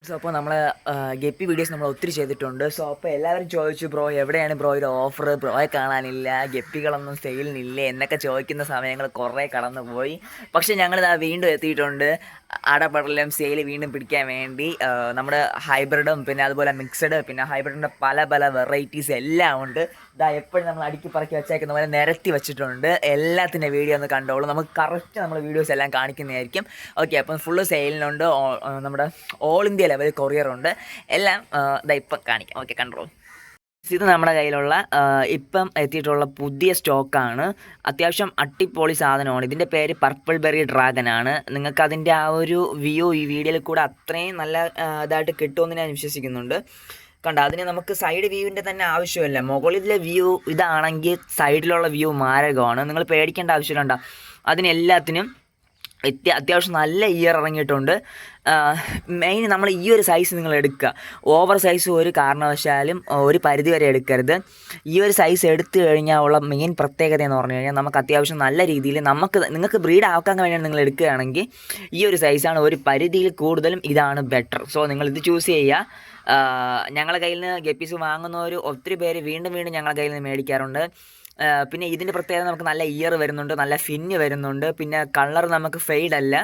So അപ്പോൾ നമ്മൾ guppy videos നമ്മൾ ഒത്തിരി ചെയ്തിട്ടുണ്ട്. സോ അപ്പോൾ എല്ലാവരും ചോദിച്ചു, ബ്രോ എവിടെയാണ് ബ്രോയുടെ ഓഫർ, ബ്രോയെ കാണാനില്ല, ഗപ്പികളൊന്നും സെയിലിനില്ലേ എന്നൊക്കെ ചോദിക്കുന്ന സമയങ്ങൾ കുറേ കടന്നു പോയി. പക്ഷേ ഞങ്ങളിതാ വീണ്ടും എത്തിയിട്ടുണ്ട്. അടപടലം സെയിൽ വീണ്ടും പിടിക്കാൻ വേണ്ടി നമ്മുടെ ഹൈബ്രിഡും പിന്നെ അതുപോലെ മിക്സഡ് പിന്നെ ഹൈബ്രിഡിൻ്റെ പല പല വെറൈറ്റീസ് എല്ലാം ഉണ്ട്. ഇതാ എപ്പോഴും നമ്മൾ അടുക്കി പറക്കി വെച്ചേക്കുന്ന പോലെ നിരത്തി വെച്ചിട്ടുണ്ട്. എല്ലാത്തിൻ്റെ വീഡിയോ ഒന്ന് കണ്ടോളൂ. നമുക്ക് കറക്റ്റ് നമ്മൾ വീഡിയോസ് എല്ലാം കാണിക്കുന്നതായിരിക്കും. ഓക്കെ, അപ്പം ഫുള്ള് സെയിലിനുണ്ട്. നമ്മുടെ ഓൾ ഇന്ത്യ ലെവൽ കൊറിയറുണ്ട്. എല്ലാം ഇതാ ഇപ്പം കാണിക്കാം. ഓക്കെ, കണ്ടോളൂ. ഇത് നമ്മുടെ കയ്യിലുള്ള ഇപ്പം എത്തിയിട്ടുള്ള പുതിയ സ്റ്റോക്കാണ്. അത്യാവശ്യം അട്ടിപ്പൊളി സാധനമാണ്. ഇതിൻ്റെ പേര് പർപ്പിൾ ബെറി ഡ്രാഗൺ ആണ്. നിങ്ങൾക്ക് അതിൻ്റെ ആ ഒരു വ്യൂ ഈ വീഡിയോയിൽ കൂടെ അത്രയും നല്ല ഇതായിട്ട് കിട്ടുമെന്ന് ഞാൻ വിശ്വസിക്കുന്നുണ്ട്. കണ്ട, അതിന് നമുക്ക് സൈഡ് വ്യൂവിൻ്റെ തന്നെ ആവശ്യമില്ല. മുകളിലെ വ്യൂ ഇതാണെങ്കിൽ സൈഡിലുള്ള വ്യൂ മാരകമാണ്. നിങ്ങൾ പേടിക്കേണ്ട ആവശ്യമില്ല. അതിനെല്ലാത്തിനും അത്യാവശ്യം നല്ല ഇയർ ഇറങ്ങിയിട്ടുണ്ട്. മെയിൻ നമ്മൾ ഈ ഒരു സൈസ് നിങ്ങൾ എടുക്കുക. ഓവർ സൈസ് ഒരു കാരണവശാലും ഒരു പരിധി വരെ എടുക്കരുത്. ഈ ഒരു സൈസ് എടുത്തു കഴിഞ്ഞാൽ ഉള്ള മെയിൻ പ്രത്യേകത എന്ന് പറഞ്ഞു കഴിഞ്ഞാൽ നമുക്ക് അത്യാവശ്യം നല്ല രീതിയിൽ നിങ്ങൾക്ക് ബ്രീഡ് ആക്കാൻ വേണ്ടിയാണ് നിങ്ങൾ എടുക്കുകയാണെങ്കിൽ ഈ ഒരു സൈസാണ്. ഒരു പരിധിയിൽ കൂടുതലും ഇതാണ് ബെറ്റർ. സോ നിങ്ങളിത് ചൂസ് ചെയ്യുക. ഞങ്ങളുടെ കയ്യിൽ നിന്ന് ഗപ്പീസ് വാങ്ങുന്നവർ ഒത്തിരി പേര് വീണ്ടും വീണ്ടും ഞങ്ങളുടെ കയ്യിൽ നിന്ന് മേടിക്കാറുണ്ട്. പിന്നെ ഇതിൻ്റെ പ്രത്യേകത നമുക്ക് നല്ല ഇയർ വരുന്നുണ്ട്, നല്ല ഫിന്ന് വരുന്നുണ്ട്. പിന്നെ കളർ നമുക്ക് ഫെയ്ഡ് അല്ല,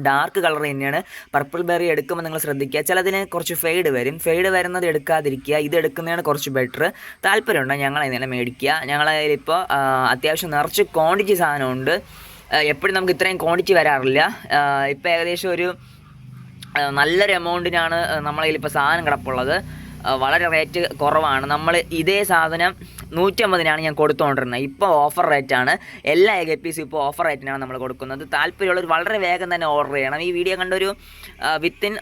ഡാർക്ക് കളർ തന്നെയാണ്. പർപ്പിൾ ബെറി എടുക്കുമ്പോൾ നിങ്ങൾ ശ്രദ്ധിക്കുക, ചിലതിന് കുറച്ച് ഫെയ്ഡ് വരും. ഫെയ്ഡ് വരുന്നത് എടുക്കാതിരിക്കുക. ഇത് എടുക്കുന്നതാണ് കുറച്ച് ബെറ്റർ. താല്പര്യമുണ്ടോ ഞങ്ങളെ തന്നെ മേടിക്കുക. ഞങ്ങളെ കയ്യിലിപ്പോൾ അത്യാവശ്യം നിറച്ച് ക്വാണ്ടിറ്റി സാധനമുണ്ട്. എപ്പോഴും നമുക്ക് ഇത്രയും ക്വാണ്ടിറ്റി വരാറില്ല. ഇപ്പോൾ ഏകദേശം ഒരു നല്ലൊരു എമൗണ്ടിനാണ് നമ്മളെ കയ്യിലിപ്പോൾ സാധനം കിടപ്പുള്ളത്. വളരെ റേറ്റ് കുറവാണ്. നമ്മൾ ഇതേ സാധനം 150-നാണ് ഞാൻ കൊടുത്തുകൊണ്ടിരുന്നത്. ഇപ്പോൾ ഓഫർ റേറ്റാണ്. എല്ലാ ഗപ്പീസും ഇപ്പോൾ ഓഫർ റേറ്റിനാണ് നമ്മൾ കൊടുക്കുന്നത്. താല്പര്യമുള്ളവർ വളരെ വേഗം തന്നെ ഓർഡർ ചെയ്യണം. ഈ വീഡിയോ കണ്ടൊരു വിത്തിൻ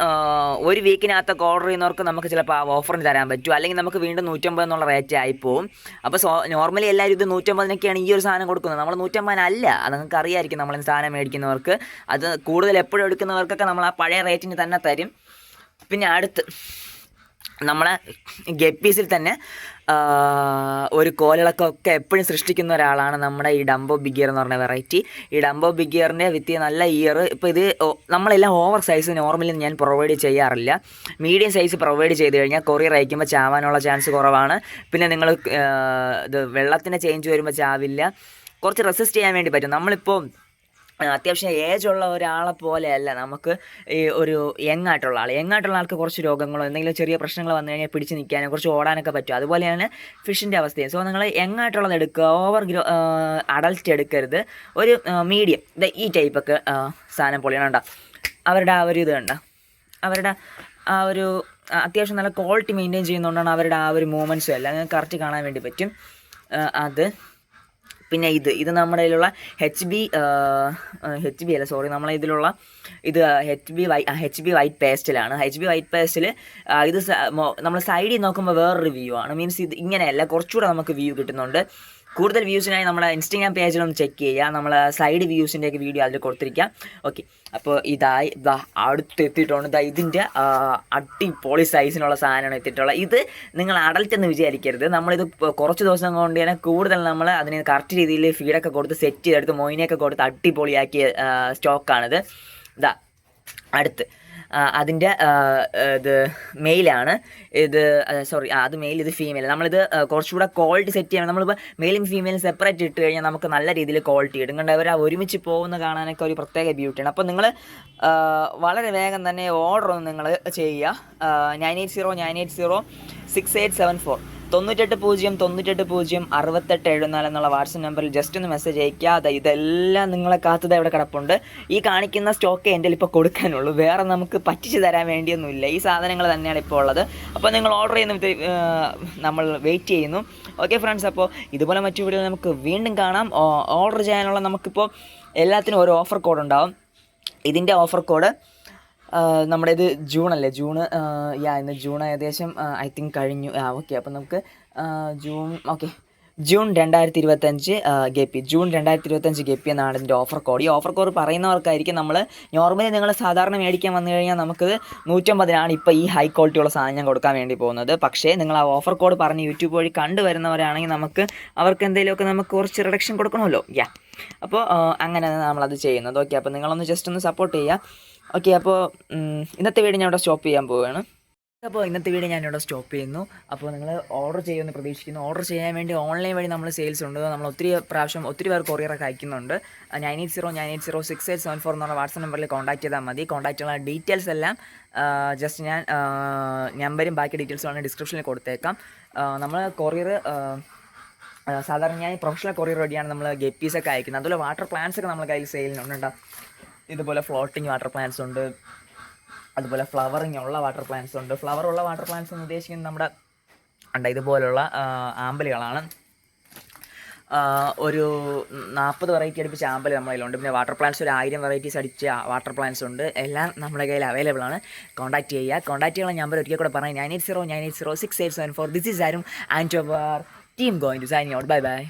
ഒരു വീക്കിനകത്തൊക്കെ ഓർഡർ ചെയ്യുന്നവർക്ക് നമുക്ക് ചിലപ്പോൾ ആ ഓഫറിന് തരാൻ പറ്റും. അല്ലെങ്കിൽ നമുക്ക് വീണ്ടും 150 എന്നുള്ള റേറ്റ് ആയിപ്പോവും. അപ്പോൾ നോർമലി എല്ലാവരും ഇത് 150-നൊക്കെയാണ് ഈ ഒരു സാധനം കൊടുക്കുന്നത്. നമ്മൾ 150-നല്ല. അത് നിങ്ങൾക്ക് അറിയാമായിരിക്കും. നമ്മൾ സാധനം മേടിക്കുന്നവർക്ക് അത് കൂടുതൽ എപ്പോഴും എടുക്കുന്നവർക്കൊക്കെ നമ്മൾ ആ പഴയ റേറ്റിന് തന്നെ തരും. പിന്നെ അടുത്ത് നമ്മളെ ഗപ്പീസിൽ തന്നെ ഒരു കോലിളക്കമൊക്കെ എപ്പോഴും സൃഷ്ടിക്കുന്ന ഒരാളാണ് നമ്മുടെ ഈ ഡംബോ ബിഗ് ഇയർ എന്ന് പറഞ്ഞ വെറൈറ്റി. ഈ ഡംബോ ബിഗ് ഇയറിൻ്റെ വിത്ത് നല്ല ഇയർ. ഇപ്പോൾ ഇത് നമ്മളെല്ലാം ഓവർ സൈസ് നോർമലി ഞാൻ പ്രൊവൈഡ് ചെയ്യാറില്ല. മീഡിയം സൈസ് പ്രൊവൈഡ് ചെയ്ത് കഴിഞ്ഞാൽ കൊറിയർ അയക്കുമ്പോൾ ചാവാനുള്ള ചാൻസ് കുറവാണ്. പിന്നെ നിങ്ങൾ ഇത് വെള്ളത്തിന് ചേഞ്ച് വരുമ്പോൾ ചാവില്ല. കുറച്ച് റെസിസ്റ്റ് ചെയ്യാൻ വേണ്ടി പറ്റും. നമ്മളിപ്പോൾ അത്യാവശ്യം ഏജുള്ള ഒരാളെ പോലെയല്ല നമുക്ക് ഈ ഒരു യങ്ങായിട്ടുള്ള ആൾക്ക് കുറച്ച് രോഗങ്ങളോ എന്തെങ്കിലും ചെറിയ പ്രശ്നങ്ങൾ വന്നു കഴിഞ്ഞാൽ പിടിച്ച് നിൽക്കാനോ കുറച്ച് ഓടാനൊക്കെ പറ്റും. അതുപോലെയാണ് ഫിഷിൻ്റെ അവസ്ഥയും. സോ നിങ്ങൾ യങ്ങായിട്ടുള്ളത് എടുക്കുക. ഓവർ അഡൽറ്റ് എടുക്കരുത്. ഒരു മീഡിയം ഈ ടൈപ്പൊക്കെ സാധനം പൊളിയാണ്. കണ്ട അവരുടെ ആ ഒരു ഇത് കണ്ട അവരുടെ ആ ഒരു അത്യാവശ്യം നല്ല ക്വാളിറ്റി മെയിൻറ്റെയിൻ ചെയ്യുന്നതുകൊണ്ടാണ് അവരുടെ ആ ഒരു മൂവ്മെൻറ്റ്സും എല്ലാം നിങ്ങൾക്ക് കറക്റ്റ് കാണാൻ വേണ്ടി പറ്റും. അത് പിന്നെ ഇത് നമ്മുടെ ഇതിലുള്ള എച്ച് ബി അല്ല, സോറി, നമ്മളെ ഇതിലുള്ള ഇത് എച്ച് ബി വൈറ്റ് പേസ്റ്റിലാണ്. എച്ച് ബി വൈറ്റ് പേസ്റ്റിൽ ഇത് നമ്മൾ സൈഡിൽ നോക്കുമ്പോൾ വേറൊരു വ്യൂ ആണ്. മീൻസ് ഇത് ഇങ്ങനെയല്ല, കുറച്ചുകൂടെ നമുക്ക് വ്യൂ കിട്ടുന്നുണ്ട്. കൂടുതൽ വ്യൂസിനായി നമ്മളെ ഇൻസ്റ്റാഗ്രാം പേജിലൊന്ന് ചെക്ക് ചെയ്യുക. നമ്മൾ സൈഡ് വ്യൂസിൻ്റെയൊക്കെ വീഡിയോ അതിൽ കൊടുത്തിരിക്കാം. ഓക്കെ, അപ്പോൾ അടുത്ത് എത്തിയിട്ടുണ്ട്. ഇതിൻ്റെ അടിപൊളി സൈസിനുള്ള സാധനമാണ് എത്തിയിട്ടുള്ളത്. ഇത് നിങ്ങൾ അഡൽറ്റ് എന്ന് വിചാരിക്കരുത്. നമ്മളിത് കുറച്ച് ദിവസം കൊണ്ട് തന്നെ കൂടുതൽ നമ്മൾ അതിന് കറക്റ്റ് രീതിയിൽ ഫീഡൊക്കെ കൊടുത്ത് സെറ്റ് ചെയ്തെടുത്ത് മൊയിനെയൊക്കെ കൊടുത്ത് അടിപൊളിയാക്കിയ സ്റ്റോക്കാണിത്. അടുത്ത് അതിൻ്റെ ഇത് മെയിലാണ്. അത് മെയിൽ, ഇത് ഫീമെയിൽ. നമ്മളിത് കുറച്ചുകൂടെ ക്വാളിറ്റി സെറ്റ് ചെയ്യണം. നമ്മളിപ്പോൾ മെയിലും ഫീമെയിലും സെപ്പറേറ്റ് ഇട്ട് കഴിഞ്ഞാൽ നമുക്ക് നല്ല രീതിയിൽ ക്വാളിറ്റി ഇടും. കണ്ട് അവർ ഒരുമിച്ച് പോകുന്ന കാണാനൊക്കെ ഒരു പ്രത്യേക ബ്യൂട്ടിയാണ്. അപ്പോൾ നിങ്ങൾ വളരെ വേഗം തന്നെ ഓർഡർ ഒന്ന് നിങ്ങൾ ചെയ്യുക. 9809806874 9809806874 എന്നുള്ള വാട്സപ്പ് നമ്പറിൽ ജസ്റ്റ് ഒന്ന് മെസ്സേജ് അയക്കുക. ഇതെല്ലാം നിങ്ങളെ കാത്തത് ഇവിടെ കിടപ്പുണ്ട്. ഈ കാണിക്കുന്ന സ്റ്റോക്ക് എൻ്റെ ഇപ്പോൾ കൊടുക്കാനുള്ളൂ. വേറെ നമുക്ക് പറ്റിച്ച് തരാൻ വേണ്ടിയൊന്നുമില്ല. ഈ സാധനങ്ങൾ തന്നെയാണ് ഇപ്പോൾ ഉള്ളത്. അപ്പോൾ നിങ്ങൾ ഓർഡർ ചെയ്യുന്ന നമ്മൾ വെയിറ്റ് ചെയ്യുന്നു. ഓക്കെ ഫ്രണ്ട്സ്, അപ്പോൾ ഇതുപോലെ മറ്റു വീഡിയോ നമുക്ക് വീണ്ടും കാണാം. ഓർഡർ ചെയ്യാനുള്ള നമുക്കിപ്പോൾ എല്ലാത്തിനും ഒരു ഓഫർ കോഡ് ഉണ്ടാവും. ഇതിൻ്റെ ഓഫർ കോഡ് നമ്മുടെ ഇത് ജൂണല്ലേ, ഇന്ന് ജൂൺ ഏകദേശം ഐ തിങ്ക് കഴിഞ്ഞു. ഓക്കെ, അപ്പോൾ നമുക്ക് ജൂൺ 2025 ഗപ്പി, ജൂൺ 2025 ഗപ്പി എന്നാണ് ഇതിൻ്റെ ഓഫർ കോഡ്. ഈ ഓഫർ കോഡ് പറയുന്നവർക്കായിരിക്കും. നമ്മൾ നോർമലി നിങ്ങൾ സാധാരണ മേടിക്കാൻ വന്നു കഴിഞ്ഞാൽ നമുക്കിത് 150-നാണ് ഇപ്പോൾ ഈ ഹൈ ക്വാളിറ്റിയുള്ള സാധനം കൊടുക്കാൻ വേണ്ടി പോകുന്നത്. പക്ഷേ നിങ്ങൾ ആ ഓഫർ കോഡ് പറഞ്ഞ് യൂട്യൂബ് വഴി കണ്ടുവരുന്നവരാണെങ്കിൽ അവർക്ക് എന്തെങ്കിലുമൊക്കെ നമുക്ക് കുറച്ച് റിഡക്ഷൻ കൊടുക്കണമല്ലോ. അപ്പോൾ അങ്ങനെയാണ് നമ്മളത് ചെയ്യുന്നത്. ഓക്കെ, അപ്പോൾ നിങ്ങളൊന്ന് ജസ്റ്റ് ഒന്ന് സപ്പോർട്ട് ചെയ്യുക. ഓക്കെ, അപ്പോൾ ഇന്നത്തെ വീഡിയോ ഞാൻ ഇവിടെ സ്റ്റോപ്പ് ചെയ്യാൻ പോവുകയാണ്. അപ്പോൾ ഇന്നത്തെ വീഡിയോ ഞാനിവിടെ സ്റ്റോപ്പ് ചെയ്യുന്നു. അപ്പോൾ നിങ്ങൾ ഓർഡർ ചെയ്യുമെന്ന് പ്രതീക്ഷിക്കുന്നു. ഓർഡർ ചെയ്യാൻ വേണ്ടി ഓൺലൈൻ വഴി നമ്മൾ സെയിൽസ് ഉണ്ട്. നമ്മൾ ഒത്തിരി പേർ കൊറിയറൊക്കെ അയക്കുന്നുണ്ട്. 9809806874 എന്ന് പറഞ്ഞ വാട്സപ്പ് നമ്പറിൽ കോൺടാക്ട് ചെയ്താൽ മതി. കോൺടാക്ട് ചെയ്യുന്ന ഡീറ്റെയിൽസ് എല്ലാം ജസ്റ്റ് ഞാൻ നമ്പരും ബാക്കി ഡീറ്റെയിൽസുമാണ് ഡിസ്ക്രിപ്ഷനിൽ കൊടുത്തേക്കാം. നമ്മൾ കൊറിയർ സാധാരണ ഞാൻ പ്രൊഫഷണൽ കൊറിയർ വഴിയാണ് നമ്മൾ ഗപ്പീസൊക്കെ അയക്കുന്നത്. അതുപോലെ വാട്ടർ പ്ലാന്റ്സ് ഒക്കെ നമ്മൾ കയ്യിൽ സെയിലിനുണ്ട്. ഇതുപോലെ ഫ്ലോട്ടിങ് വാട്ടർ പ്ലാന്റ്സ് ഉണ്ട്, അതുപോലെ ഫ്ലവറിങ് ഉള്ള വാട്ടർ പ്ലാന്റ്സ് ഉണ്ട്. ഫ്ലവറുള്ള വാട്ടർ പ്ലാന്റ്സ് എന്ന് ഉദ്ദേശിക്കുന്നത് നമ്മുടെ ഇതുപോലുള്ള ആമ്പലുകളാണ്. ഒരു 40 വെറൈറ്റി അടുപ്പിച്ച് ആമ്പൽ നമ്മുടെ കയ്യിലുണ്ട്. പിന്നെ വാട്ടർ പ്ലാന്റ്സ് ഒരു 1000 വെറൈറ്റീസ് അടിച്ച വാട്ടർ പ്ലാന്റ്സ് ഉണ്ട്. എല്ലാം നമ്മുടെ കയ്യിൽ അവൈലബിൾ ആണ്. കോൺടാക്ട് ചെയ്യാനുള്ള നമ്പർ ഒരിക്കൽ കൂടെ പറയാം, 9809806874. ദിസ് ഈസ് ആരും and our team going to signing out. Bye by.